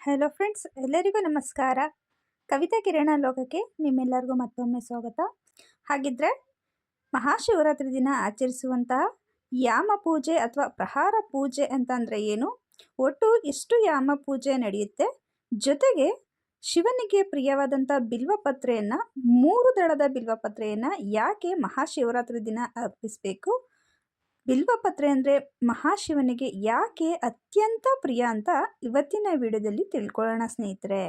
Hello friends, ಎಲ್ಲರಿಗೂ ನಮಸ್ಕಾರ. ಕವಿತಾ ಕಿರಣ ಲೋಕಕ್ಕೆ ನಿಮ್ಮೆಲ್ಲರಿಗೂ ಮತ್ತೊಮ್ಮೆ ಸ್ವಾಗತ. ಹಾಗಿದ್ರೆ ಮಹಾಶಿವರಾತ್ರಿ ದಿನ ಆಚರಿಸುವಂತಹ ಯಾಮ ಪೂಜೆ ಅಥವಾ ಪ್ರಹಾರ ಪೂಜೆ ಅಂತಂದರೆ ಏನು, ಒಟ್ಟು ಎಷ್ಟು ಯಾಮ ಪೂಜೆ ನಡೆಯುತ್ತೆ, ಜೊತೆಗೆ ಶಿವನಿಗೆ ಪ್ರಿಯವಾದಂಥ ಬಿಲ್ವಪತ್ರೆಯನ್ನು 3 ದಳದ ಬಿಲ್ವಪತ್ರೆಯನ್ನು ಯಾಕೆ ಮಹಾಶಿವರಾತ್ರಿ ದಿನ ಅರ್ಪಿಸಬೇಕು, ಬಿಲ್ವಪತ್ರೆ ಅಂದರೆ ಮಹಾಶಿವನಿಗೆ ಯಾಕೆ ಅತ್ಯಂತ ಪ್ರಿಯ ಅಂತ ಇವತ್ತಿನ ವಿಡಿಯೋದಲ್ಲಿ ತಿಳ್ಕೊಳ್ಳೋಣ ಸ್ನೇಹಿತರೆ.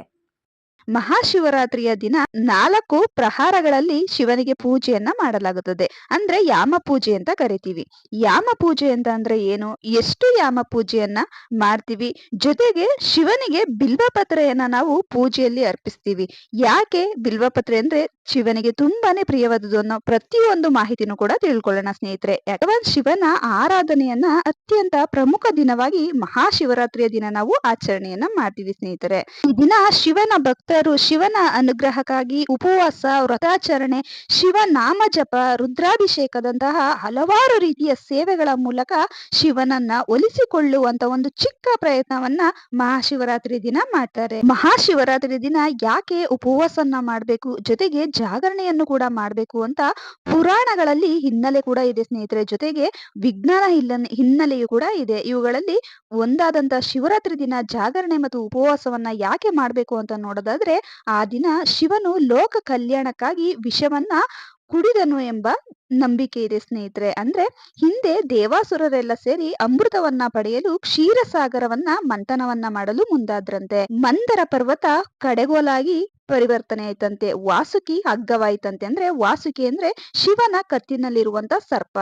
ಮಹಾಶಿವರಾತ್ರಿಯ ದಿನ 4 ಪ್ರಹಾರಗಳಲ್ಲಿ ಶಿವನಿಗೆ ಪೂಜೆಯನ್ನ ಮಾಡಲಾಗುತ್ತದೆ. ಅಂದ್ರೆ ಯಾಮ ಪೂಜೆ ಅಂತ ಕರಿತೀವಿ. ಯಾಮ ಪೂಜೆ ಅಂತ ಅಂದ್ರೆ ಏನು, ಎಷ್ಟು ಯಾಮ ಪೂಜೆಯನ್ನ ಮಾಡ್ತೀವಿ, ಜೊತೆಗೆ ಶಿವನಿಗೆ ಬಿಲ್ವಪತ್ರೆಯನ್ನ ನಾವು ಪೂಜೆಯಲ್ಲಿ ಅರ್ಪಿಸ್ತೀವಿ. ಯಾಕೆ ಬಿಲ್ವಪತ್ರೆ ಅಂದ್ರೆ ಶಿವನಿಗೆ ತುಂಬಾನೇ ಪ್ರಿಯವಾದದ್ದು ಅನ್ನೋ ಪ್ರತಿಯೊಂದು ಮಾಹಿತಿನೂ ಕೂಡ ತಿಳ್ಕೊಳ್ಳೋಣ ಸ್ನೇಹಿತರೆ. ಯಾಕಂದ್ರೆ ಶಿವನ ಆರಾಧನೆಯನ್ನ ಅತ್ಯಂತ ಪ್ರಮುಖ ದಿನವಾಗಿ ಮಹಾಶಿವರಾತ್ರಿಯ ದಿನ ನಾವು ಆಚರಣೆಯನ್ನ ಮಾಡ್ತೀವಿ ಸ್ನೇಹಿತರೆ. ಈ ದಿನ ಶಿವನ ಭಕ್ತರು ಶಿವನ ಅನುಗ್ರಹಕ್ಕಾಗಿ ಉಪವಾಸ, ವ್ರತಾಚರಣೆ, ಶಿವನಾಮ ಜಪ, ರುದ್ರಾಭಿಷೇಕದಂತಹ ಹಲವಾರು ರೀತಿಯ ಸೇವೆಗಳ ಮೂಲಕ ಶಿವನನ್ನ ಒಲಿಸಿಕೊಳ್ಳುವಂತ ಒಂದು ಚಿಕ್ಕ ಪ್ರಯತ್ನವನ್ನ ಮಹಾಶಿವರಾತ್ರಿ ದಿನ ಮಾಡ್ತಾರೆ. ಮಹಾಶಿವರಾತ್ರಿ ದಿನ ಯಾಕೆ ಉಪವಾಸನ್ನ ಮಾಡಬೇಕು, ಜೊತೆಗೆ ಜಾಗರಣೆಯನ್ನು ಕೂಡ ಮಾಡಬೇಕು ಅಂತ ಪುರಾಣಗಳಲ್ಲಿ ಹಿನ್ನೆಲೆ ಕೂಡ ಇದೆ ಸ್ನೇಹಿತರೆ. ಜೊತೆಗೆ ವಿಜ್ಞಾನ ಹಿನ್ನೆಲೆಯೂ ಕೂಡ ಇದೆ. ಇವುಗಳಲ್ಲಿ ಒಂದಾದಂತ ಶಿವರಾತ್ರಿ ದಿನ ಜಾಗರಣೆ ಮತ್ತು ಉಪವಾಸವನ್ನ ಯಾಕೆ ಮಾಡಬೇಕು ಅಂತ ನೋಡೋದಾದ್ರೆ, ಆ ದಿನ ಶಿವನು ಲೋಕ ಕಲ್ಯಾಣಕ್ಕಾಗಿ ವಿಷವನ್ನ ಕುಡಿದನು ಎಂಬ ನಂಬಿಕೆ ಇದೆ ಸ್ನೇಹಿತರೆ. ಅಂದ್ರೆ ಹಿಂದೆ ದೇವಾಸುರರೆಲ್ಲ ಸೇರಿ ಅಮೃತವನ್ನ ಪಡೆಯಲು ಕ್ಷೀರಸಾಗರವನ್ನ ಮಂಥನವನ್ನ ಮಾಡಲು ಮುಂದಾದ್ರಂತೆ. ಮಂದರ ಪರ್ವತ ಕಡೆಗೋಲಾಗಿ ಪರಿವರ್ತನೆ ಆಯ್ತಂತೆ. ವಾಸುಕಿ ಹಗ್ಗವಾಯ್ತಂತೆ. ಅಂದ್ರೆ ವಾಸುಕಿ ಅಂದ್ರೆ ಶಿವನ ಕತ್ತಿನಲ್ಲಿರುವಂತ ಸರ್ಪ.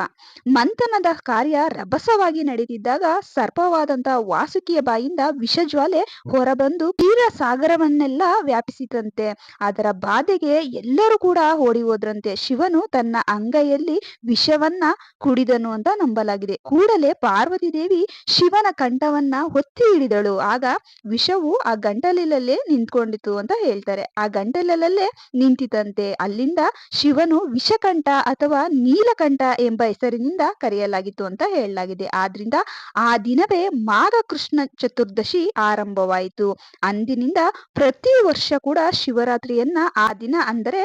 ಮಂಥನದ ಕಾರ್ಯ ರಭಸವಾಗಿ ನಡೀತಿದ್ದಾಗ ಸರ್ಪವಾದಂತ ವಾಸುಕಿಯ ಬಾಯಿಂದ ವಿಷಜ್ವಾಲೆ ಹೊರಬಂದು ಕ್ಷೀರ ಸಾಗರವನ್ನೆಲ್ಲ ವ್ಯಾಪಿಸಿತಂತೆ. ಅದರ ಬಾಧೆಗೆ ಎಲ್ಲರೂ ಕೂಡ ಓಡಿ ಹೋದ್ರಂತೆ. ಶಿವನು ತನ್ನ ಅಂಗೈಯಲ್ಲಿ ವಿಷವನ್ನ ಕುಡಿದನು ಅಂತ ನಂಬಲಾಗಿದೆ. ಕೂಡಲೇ ಪಾರ್ವತಿ ದೇವಿ ಶಿವನ ಕಂಠವನ್ನ ಹೊತ್ತಿ ಹಿಡಿದಳು. ಆಗ ವಿಷವು ಆ ಗಂಟಲಲ್ಲೇ ನಿಂತ್ಕೊಂಡಿತು ಅಂತ ಹೇಳ್ತಾರೆ. ಆ ಗಂಟಲಲ್ಲೇ ನಿಂತಿತಂತೆ. ಅಲ್ಲಿಂದ ಶಿವನು ವಿಷಕಂಠ ಅಥವಾ ನೀಲಕಂಠ ಎಂಬ ಹೆಸರಿನಿಂದ ಕರೆಯಲಾಗಿತ್ತು ಅಂತ ಹೇಳಲಾಗಿದೆ. ಆದ್ರಿಂದ ಆ ದಿನವೇ ಮಾಘ ಕೃಷ್ಣ ಚತುರ್ದಶಿ ಆರಂಭವಾಯಿತು. ಅಂದಿನಿಂದ ಪ್ರತಿ ವರ್ಷ ಕೂಡ ಶಿವರಾತ್ರಿಯನ್ನ ಆ ದಿನ ಅಂದರೆ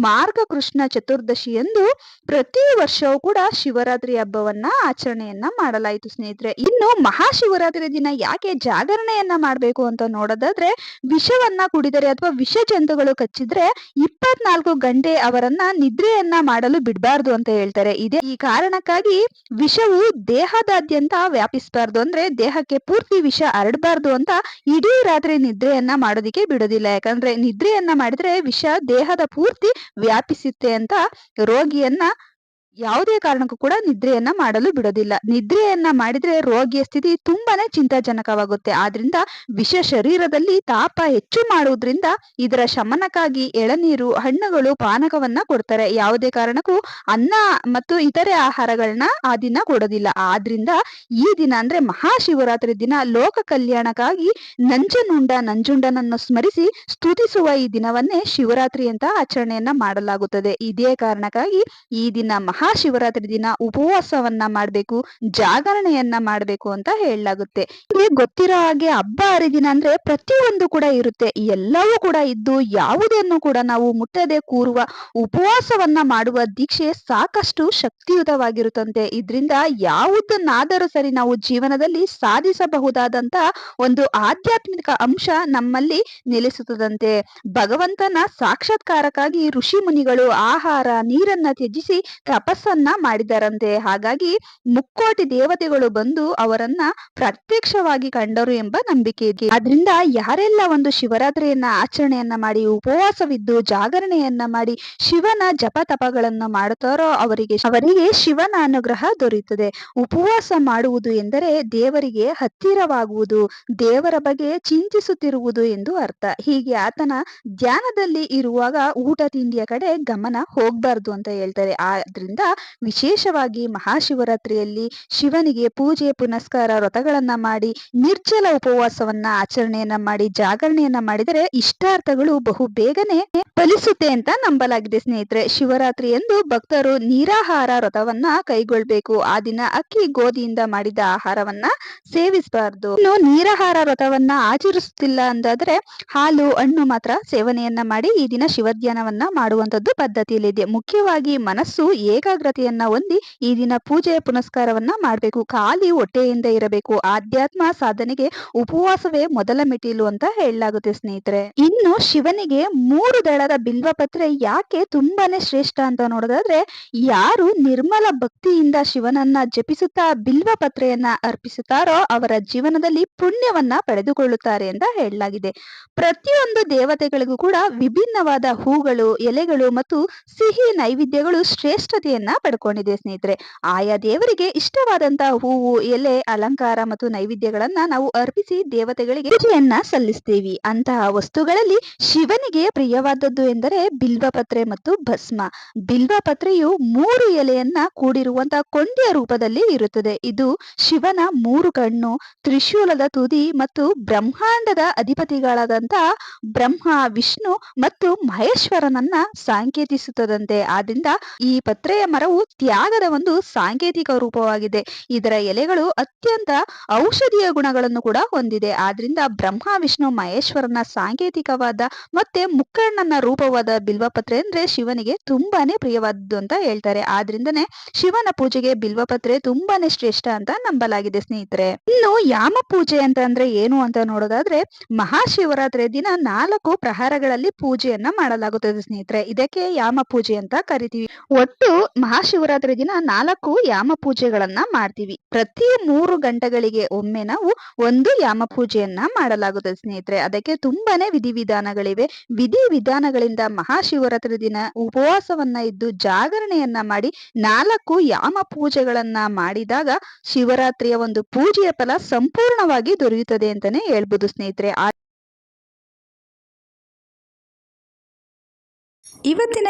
ಮಾರ್ಗ ಕೃಷ್ಣ ಚತುರ್ದಶಿ ಎಂದು ಪ್ರತಿ ವರ್ಷವೂ ಕೂಡ ಶಿವರಾತ್ರಿ ಹಬ್ಬವನ್ನ ಆಚರಣೆಯನ್ನ ಮಾಡಲಾಯಿತು ಸ್ನೇಹಿತರೆ. ಇನ್ನು ಮಹಾಶಿವರಾತ್ರಿ ದಿನ ಯಾಕೆ ಜಾಗರಣೆಯನ್ನ ಮಾಡಬೇಕು ಅಂತ ನೋಡೋದಾದ್ರೆ, ವಿಷವನ್ನ ಕುಡಿದರೆ ಅಥವಾ ವಿಷ ಜಂತುಗಳು ಕಚ್ಚಿದ್ರೆ 24 ಗಂಟೆ ಅವರನ್ನ ನಿದ್ರೆಯನ್ನ ಮಾಡಲು ಬಿಡಬಾರ್ದು ಅಂತ ಹೇಳ್ತಾರೆ. ಇದೇ ಈ ಕಾರಣಕ್ಕಾಗಿ ವಿಷವು ದೇಹದಾದ್ಯಂತ ವ್ಯಾಪಿಸಬಾರ್ದು, ಅಂದ್ರೆ ದೇಹಕ್ಕೆ ಪೂರ್ತಿ ವಿಷ ಹರಡಬಾರ್ದು ಅಂತ ಇಡೀ ರಾತ್ರಿ ನಿದ್ರೆಯನ್ನ ಮಾಡೋದಿಕ್ಕೆ ಬಿಡೋದಿಲ್ಲ. ಯಾಕಂದ್ರೆ ನಿದ್ರೆಯನ್ನ ಮಾಡಿದ್ರೆ ವಿಷ ದೇಹದ ಪೂರ್ತಿ ವ್ಯಾಪಿಸುತ್ತೆ ಅಂತ ರೋಗಿಯನ್ನ ಯಾವುದೇ ಕಾರಣಕ್ಕೂ ಕೂಡ ನಿದ್ರೆಯನ್ನ ಮಾಡಲು ಬಿಡೋದಿಲ್ಲ. ನಿದ್ರೆಯನ್ನ ಮಾಡಿದ್ರೆ ರೋಗಿಯ ಸ್ಥಿತಿ ತುಂಬಾನೇ ಚಿಂತಾಜನಕವಾಗುತ್ತೆ. ಆದ್ರಿಂದ ವಿಷ ಶರೀರದಲ್ಲಿ ತಾಪ ಹೆಚ್ಚು ಮಾಡುವುದರಿಂದ ಇದರ ಶಮನಕ್ಕಾಗಿ ಎಳನೀರು, ಹಣ್ಣುಗಳು, ಪಾನಕವನ್ನ ಕೊಡ್ತಾರೆ. ಯಾವುದೇ ಕಾರಣಕ್ಕೂ ಅನ್ನ ಮತ್ತು ಇತರೆ ಆಹಾರಗಳನ್ನ ಆ ದಿನ ಕೊಡೋದಿಲ್ಲ. ಆದ್ರಿಂದ ಈ ದಿನ ಅಂದ್ರೆ ಮಹಾಶಿವರಾತ್ರಿ ದಿನ ಲೋಕ ಕಲ್ಯಾಣಕ್ಕಾಗಿ ನಂಜುಂಡನನ್ನು ಸ್ಮರಿಸಿ ಸ್ತುತಿಸುವ ಈ ದಿನವನ್ನೇ ಶಿವರಾತ್ರಿ ಅಂತ ಆಚರಣೆಯನ್ನ ಮಾಡಲಾಗುತ್ತದೆ. ಇದೇ ಕಾರಣಕ್ಕಾಗಿ ಈ ದಿನ ಮಹಾಶಿವರಾತ್ರಿ ದಿನ ಉಪವಾಸವನ್ನ ಮಾಡಬೇಕು, ಜಾಗರಣೆಯನ್ನ ಮಾಡಬೇಕು ಅಂತ ಹೇಳಲಾಗುತ್ತೆ. ನಿಮಗೆ ಗೊತ್ತಿರೋ ಹಾಗೆ ಹಬ್ಬ ಹರಿದಿನ ಅಂದ್ರೆ ಪ್ರತಿಯೊಂದು ಕೂಡ ಇರುತ್ತೆ. ಎಲ್ಲವೂ ಕೂಡ ಇದ್ದು ಯಾವುದನ್ನು ಕೂಡ ನಾವು ಮುಟ್ಟದೆ ಕೂರುವ ಉಪವಾಸವನ್ನ ಮಾಡುವ ದೀಕ್ಷೆ ಸಾಕಷ್ಟು ಶಕ್ತಿಯುತವಾಗಿರುತ್ತಂತೆ. ಇದರಿಂದ ಯಾವುದನ್ನಾದರೂ ಸರಿ ನಾವು ಜೀವನದಲ್ಲಿ ಸಾಧಿಸಬಹುದಾದಂತ ಒಂದು ಆಧ್ಯಾತ್ಮಿಕ ಅಂಶ ನಮ್ಮಲ್ಲಿ ನೆಲೆಸುತ್ತದಂತೆ. ಭಗವಂತನ ಸಾಕ್ಷಾತ್ಕಾರಕ್ಕಾಗಿ ಋಷಿ ಮುನಿಗಳು ಆಹಾರ ನೀರನ್ನ ತ್ಯಜಿಸಿ ತಪಸ್ಸನ್ನ ಮಾಡಿದರಂತೆ. ಹಾಗಾಗಿ ಮುಕ್ಕೋಟಿ ದೇವತೆಗಳು ಬಂದು ಅವರನ್ನ ಪ್ರತ್ಯಕ್ಷವಾಗಿ ಕಂಡರು ಎಂಬ ನಂಬಿಕೆ ಇದೆ. ಆದ್ರಿಂದ ಯಾರೆಲ್ಲ ಒಂದು ಶಿವರಾತ್ರಿಯನ್ನ ಆಚರಣೆಯನ್ನ ಮಾಡಿ ಉಪವಾಸವಿದ್ದು ಜಾಗರಣೆಯನ್ನ ಮಾಡಿ ಶಿವನ ಜಪ ತಪಗಳನ್ನು ಮಾಡುತ್ತಾರೋ ಅವರಿಗೆ ಶಿವನ ಅನುಗ್ರಹ ದೊರೆಯುತ್ತದೆ. ಉಪವಾಸ ಮಾಡುವುದು ಎಂದರೆ ದೇವರಿಗೆ ಹತ್ತಿರವಾಗುವುದು, ದೇವರ ಬಗ್ಗೆ ಚಿಂತಿಸುತ್ತಿರುವುದು ಎಂದು ಅರ್ಥ. ಹೀಗೆ ಆತನ ಧ್ಯಾನದಲ್ಲಿ ಇರುವಾಗ ಊಟ ತಿಂಡಿಯ ಕಡೆ ಗಮನ ಹೋಗ್ಬಾರ್ದು ಅಂತ ಹೇಳ್ತಾರೆ. ಆದ್ರಿಂದ ವಿಶೇಷವಾಗಿ ಮಹಾಶಿವರಾತ್ರಿಯಲ್ಲಿ ಶಿವನಿಗೆ ಪೂಜೆ ಪುನಸ್ಕಾರ ವ್ರತಗಳನ್ನ ಮಾಡಿ ನಿರ್ಜಲ ಉಪವಾಸವನ್ನ ಆಚರಣೆಯನ್ನ ಮಾಡಿ ಜಾಗರಣೆಯನ್ನ ಮಾಡಿದರೆ ಇಷ್ಟಾರ್ಥಗಳು ಬಹು ಬೇಗನೆ ಫಲಿಸುತ್ತೆ ಅಂತ ನಂಬಲಾಗಿದೆ ಸ್ನೇಹಿತರೆ. ಶಿವರಾತ್ರಿ ಎಂದು ಭಕ್ತರು ನೀರಾಹಾರ ವ್ರತವನ್ನ ಕೈಗೊಳ್ಬೇಕು. ಆ ದಿನ ಅಕ್ಕಿ ಗೋಧಿಯಿಂದ ಮಾಡಿದ ಆಹಾರವನ್ನ ಸೇವಿಸಬಾರ್ದು. ಇನ್ನು ನೀರಾಹಾರ ವ್ರತವನ್ನ ಆಚರಿಸುತ್ತಿಲ್ಲ ಅಂದಾದ್ರೆ ಹಾಲು ಹಣ್ಣು ಮಾತ್ರ ಸೇವನೆಯನ್ನ ಮಾಡಿ ಈ ದಿನ ಶಿವಧ್ಯಾನವನ್ನ ಮಾಡುವಂತದ್ದು ಪದ್ಧತಿಯಲ್ಲಿದೆ. ಮುಖ್ಯವಾಗಿ ಮನಸ್ಸು ಏಕಾಗ್ರತೆಯನ್ನ ಹೊಂದಿ ಈ ದಿನ ಪೂಜೆ ಪುನಸ್ಕಾರವನ್ನ ಮಾಡಬೇಕು. ಖಾಲಿ ಹೊಟ್ಟೆಯಿಂದ ಇರಬೇಕು. ಆಧ್ಯಾತ್ಮ ಸಾಧನೆಗೆ ಉಪವಾಸವೇ ಮೊದಲ ಮೆಟ್ಟಿಲು ಅಂತ ಹೇಳಲಾಗುತ್ತೆ ಸ್ನೇಹಿತರೆ. ಇನ್ನು ಶಿವನಿಗೆ 3 ದಳದ ಬಿಲ್ವಪತ್ರೆ ಯಾಕೆ ತುಂಬಾನೇ ಶ್ರೇಷ್ಠ ಅಂತ ನೋಡೋದಾದ್ರೆ, ಯಾರು ನಿರ್ಮಲ ಭಕ್ತಿಯಿಂದ ಶಿವನನ್ನ ಜಪಿಸುತ್ತಾ ಬಿಲ್ವಪತ್ರೆಯನ್ನ ಅರ್ಪಿಸುತ್ತಾರೋ ಅವರ ಜೀವನದಲ್ಲಿ ಪುಣ್ಯವನ್ನ ಪಡೆದುಕೊಳ್ಳುತ್ತಾರೆ ಅಂತ ಹೇಳಲಾಗಿದೆ. ಪ್ರತಿಯೊಂದು ದೇವತೆಗಳಿಗೂ ಕೂಡ ವಿಭಿನ್ನವಾದ ಹೂಗಳು, ಎಲೆಗಳು ಮತ್ತು ಸಿಹಿ ನೈವೇದ್ಯಗಳು ಶ್ರೇಷ್ಠತೆಯನ್ನ ಪಡ್ಕೊಂಡಿದೆ ಸ್ನೇಹಿತರೆ. ಆಯಾ ದೇವರಿಗೆ ಇಷ್ಟವಾದಂತಹ ಹೂವು, ಎಲೆ, ಅಲಂಕಾರ ಮತ್ತು ನೈವೇದ್ಯಗಳನ್ನ ನಾವು ಅರ್ಪಿಸಿ ದೇವತೆಗಳಿಗೆ ಪೂಜೆಯನ್ನ ಸಲ್ಲಿಸ್ತೀವಿ. ಅಂತಹ ವಸ್ತುಗಳಲ್ಲಿ ಶಿವನಿಗೆ ಪ್ರಿಯವಾದದ್ದು ಎಂದರೆ ಬಿಲ್ವಪತ್ರೆ ಮತ್ತು ಭಸ್ಮ. ಬಿಲ್ವಪತ್ರೆಯು 3 ಎಲೆಯನ್ನ ಕೂಡಿರುವಂತಹ ಕೊಂಡೆಯ ರೂಪದಲ್ಲಿ ಇರುತ್ತದೆ. ಇದು ಶಿವನ 3 ಕಣ್ಣು, ತ್ರಿಶೂಲದ ತುದಿ ಮತ್ತು ಬ್ರಹ್ಮಾಂಡದ ಅಧಿಪತಿಗಳಾದಂತಹ ಬ್ರಹ್ಮ, ವಿಷ್ಣು ಮತ್ತು ಮಹೇಶ್ವರನನ್ನ ಸಾಂಕೇತಿಸುತ್ತದಂತೆ. ಆದ್ರಿಂದ ಈ ಪತ್ರೆಯ ಮರವು ತ್ಯಾಗದ ಒಂದು ಸಾಂಕೇತಿಕ ರೂಪವಾಗಿದೆ. ಇದರ ಎಲೆಗಳು ಅತ್ಯಂತ ಔಷಧೀಯ ಗುಣಗಳನ್ನು ಕೂಡ ಹೊಂದಿದೆ. ಆದ್ರಿಂದ ಬ್ರಹ್ಮ, ವಿಷ್ಣು, ಮಹೇಶ್ವರನ ಸಾಂಕೇತಿಕವಾದ ಮತ್ತೆ ಮುಕ್ಕಣ್ಣನ ರೂಪವಾದ ಬಿಲ್ವಪತ್ರೆ ಅಂದ್ರೆ ಶಿವನಿಗೆ ತುಂಬಾನೇ ಪ್ರಿಯವಾದದ್ದು ಅಂತ ಹೇಳ್ತಾರೆ. ಆದ್ರಿಂದನೇ ಶಿವನ ಪೂಜೆಗೆ ಬಿಲ್ವಪತ್ರೆ ತುಂಬಾನೇ ಶ್ರೇಷ್ಠ ಅಂತ ನಂಬಲಾಗಿದೆ ಸ್ನೇಹಿತರೆ. ಇನ್ನು ಯಾಮ ಪೂಜೆ ಅಂತ ಅಂದ್ರೆ ಏನು ಅಂತ ನೋಡೋದಾದ್ರೆ, ಮಹಾಶಿವರಾತ್ರಿಯ ದಿನ 4 ಪ್ರಹಾರಗಳಲ್ಲಿ ಪೂಜೆಯನ್ನ ಮಾಡಲಾಗುತ್ತದೆ ಸ್ನೇಹಿತರೆ. ಇದಕ್ಕೆ ಯಾಮ ಪೂಜೆ ಅಂತ ಕರಿತೀವಿ. ಒಟ್ಟು ಮಹಾಶಿವರಾತ್ರಿ ದಿನ 4 ಯಾಮ ಪೂಜೆಗಳನ್ನ ಮಾಡ್ತೀವಿ. ಪ್ರತಿ 3 ಗಂಟೆಗಳಿಗೆ ಒಮ್ಮೆ ನಾವು ಒಂದು ಯಾಮ ಪೂಜೆಯನ್ನ ಮಾಡಲಾಗುತ್ತದೆ ಸ್ನೇಹಿತರೆ. ಅದಕ್ಕೆ ತುಂಬಾನೇ ವಿಧಿವಿಧಾನಗಳಿವೆ. ವಿಧಿವಿಧಾನಗಳಿಂದ ಮಹಾಶಿವರಾತ್ರಿ ದಿನ ಉಪವಾಸವನ್ನ ಇದ್ದು ಜಾಗರಣೆಯನ್ನ ಮಾಡಿ 4 ಯಾಮ ಪೂಜೆಗಳನ್ನ ಮಾಡಿದಾಗ ಶಿವರಾತ್ರಿಯ ಒಂದು ಪೂಜೆಯ ಫಲ ಸಂಪೂರ್ಣವಾಗಿ ದೊರೆಯುತ್ತದೆ ಅಂತಾನೆ ಹೇಳ್ಬೋದು ಸ್ನೇಹಿತರೆ. ಇವತ್ತಿನ